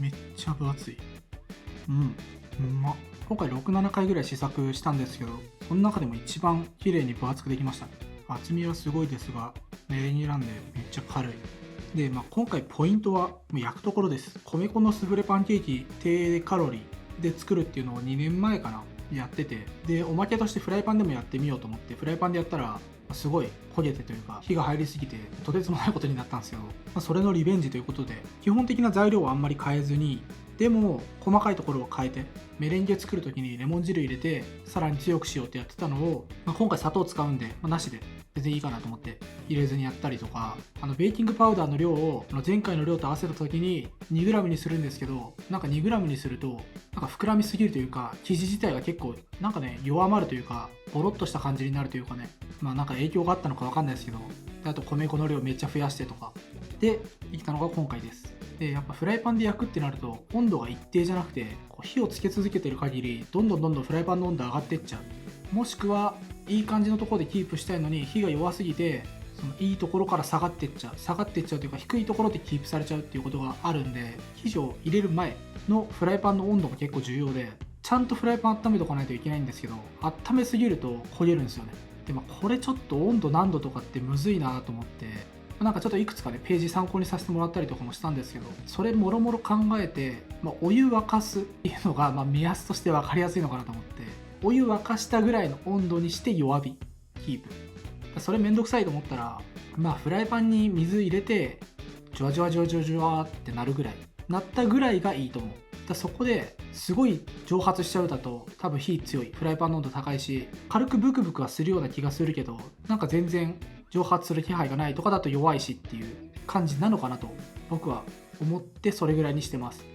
めっちゃ分厚い。うまっ。今回6、7回ぐらい試作したんですけど、その中でも一番綺麗に分厚くできましたね。厚みはすごいですが、メレンゲなんでめっちゃ軽い。で、今回ポイントはもう焼くところです。米粉のスフレパンケーキ低カロリーで作るっていうのを2年前かなやってて、でおまけとしてフライパンでもやってみようと思ってフライパンでやったらすごい焦げてというか火が入りすぎてとてつもないことになったんですけど、それのリベンジということで基本的な材料はあんまり変えずに、でも細かいところを変えてメレンゲ作る時にレモン汁入れてさらに強くしようってやってたのを、今回砂糖使うんで、なしで全然いいかなと思って入れずにやったりとか、ベーキングパウダーの量を前回の量と合わせた時に 2g にするんですけど、なんか 2g にするとなんか膨らみすぎるというか、生地自体が結構なんかね弱まるというかボロッとした感じになるというかね、なんか影響があったのか分かんないですけど、であと米粉の量めっちゃ増やしてとかでできたのが今回です。でやっぱフライパンで焼くってなると温度が一定じゃなくて、火をつけ続けてる限りどんどんフライパンの温度上がっていっちゃう。もしくはいい感じのところでキープしたいのに火が弱すぎてそのいいところから下がっていっちゃうというか、低いところでキープされちゃうっていうことがあるんで、生地を入れる前のフライパンの温度が結構重要で、ちゃんとフライパン温めとかないといけないんですけど、温めすぎると焦げるんですよね。でこれちょっと温度何度とかってむずいなと思って、なんかちょっといくつかねページ参考にさせてもらったりとかもしたんですけど、それもろもろ考えて、お湯沸かすっていうのが目安として分かりやすいのかなと思って、お湯沸かしたぐらいの温度にして弱火キープ。それめんどくさいと思ったら、フライパンに水入れてジュワジュワジュワジュワジュワってなるぐらいなったぐらいがいいと思う。そこですごい蒸発しちゃうだと多分火強い、フライパンの温度高いし軽くブクブクはするような気がするけど、なんか全然蒸発する気配がないとかだと弱いしっていう感じなのかなと僕は思って、それぐらいにしてます。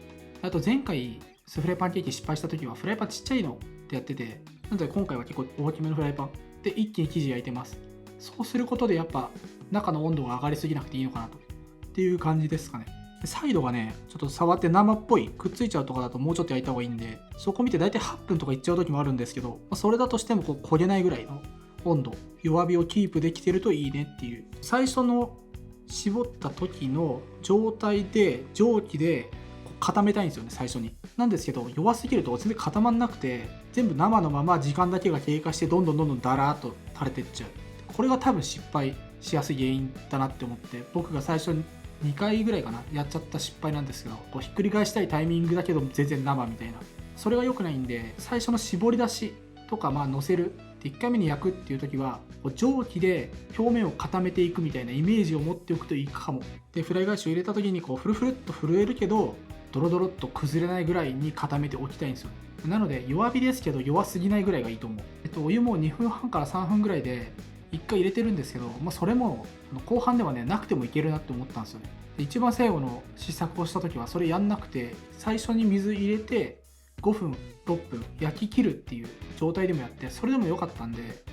あと前回スフレパンケーキ失敗した時はフライパンちっちゃいのってやってて、なので今回は結構大きめのフライパンで一気に生地焼いてます。そうすることでやっぱ中の温度が上がりすぎなくていいのかなとっていう感じですかね。サイドがねちょっと触って生っぽいくっついちゃうとかだともうちょっと焼いた方がいいんで、そこ見て大体8分とかいっちゃう時もあるんですけど、それだとしても焦げないぐらいの温度、弱火をキープできてるといいねっていう。最初の絞った時の状態で蒸気で固めたいんですよね最初に。なんですけど弱すぎると全然固まんなくて、全部生のまま時間だけが経過してどんどんダラーっと垂れてっちゃう。これが多分失敗しやすい原因だなって思って、僕が最初に2回ぐらいかなやっちゃった失敗なんですけど、ひっくり返したいタイミングだけど全然生みたいな、それが良くないんで、最初の絞り出しとか乗せるで1回目に焼くっていう時は蒸気で表面を固めていくみたいなイメージを持っておくといいかも。でフライ返しを入れた時にフルフルっと震えるけどドロドロっと崩れないぐらいに固めておきたいんですよ。なので弱火ですけど弱すぎないぐらいがいいと思う。お湯も2分半から3分ぐらいで1回入れてるんですけど、それも後半ではねなくてもいけるなって思ったんですよね。で一番最後の試作をした時はそれやんなくて、最初に水入れて5分6分焼き切るっていう状態でもやって、それでも良かったんで、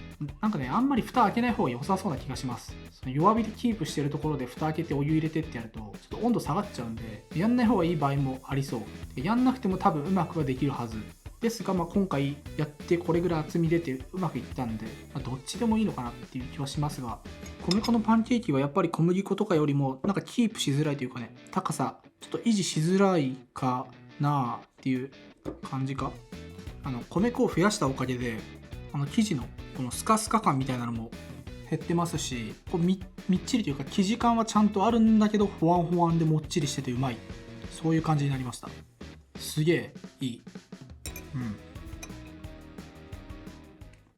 なんかねあんまり蓋開けない方が良さそうな気がします。その弱火でキープしてるところで蓋開けてお湯入れてってやるとちょっと温度下がっちゃうんで、やんない方がいい場合もありそう。やんなくても多分うまくはできるはずですが、今回やってこれぐらい厚み出てうまくいったんで、どっちでもいいのかなっていう気はしますが、米粉のパンケーキはやっぱり小麦粉とかよりもなんかキープしづらいというかね、高さちょっと維持しづらいかなっていう感じか。米粉を増やしたおかげで生地のこのスカスカ感みたいなのも減ってますし、みっちりというか生地感はちゃんとあるんだけどほわんほわんでもっちりしててうまい、そういう感じになりました。すげえいい。